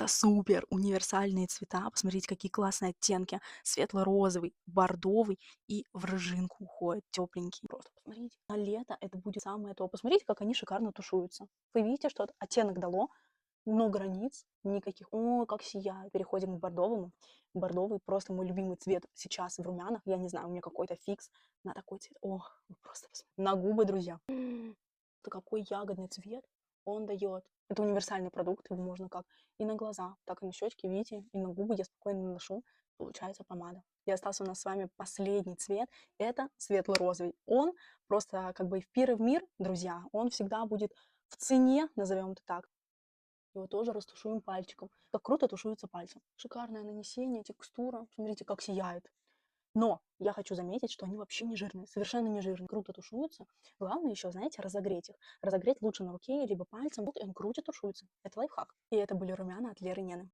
Это супер универсальные цвета. Посмотрите, какие классные оттенки. Светло-розовый, бордовый и в рыжинку уходит, тепленький. Просто посмотрите. На лето это будет самое то. Посмотрите, как они шикарно тушуются. Вы видите, что оттенок дало? Но границ никаких. О, как сияет. Переходим к бордовому. Бордовый просто мой любимый цвет сейчас в румянах. Я не знаю, у меня какой-то фикс на такой цвет. О, вы просто посмотрите. На губы, друзья. Это какой ягодный цвет он дает. Это универсальный продукт, его можно как и на глаза, так и на щечки, видите, и на губы я спокойно наношу, получается помада. И остался у нас с вами последний цвет, это светло-розовый. Он просто как бы в пир и в мир, друзья, он всегда будет в цене, назовем это так. Его тоже растушуем пальчиком. Как круто тушуется пальцем. Шикарное нанесение, текстура. Смотрите, как сияет. Но я хочу заметить, что они вообще не жирные, совершенно не жирные, круто тушуются. Главное еще, знаете, разогреть их. Разогреть лучше на руке, либо пальцем, вот и он круто тушуется. Это лайфхак. И это были румяна от Леры Нены.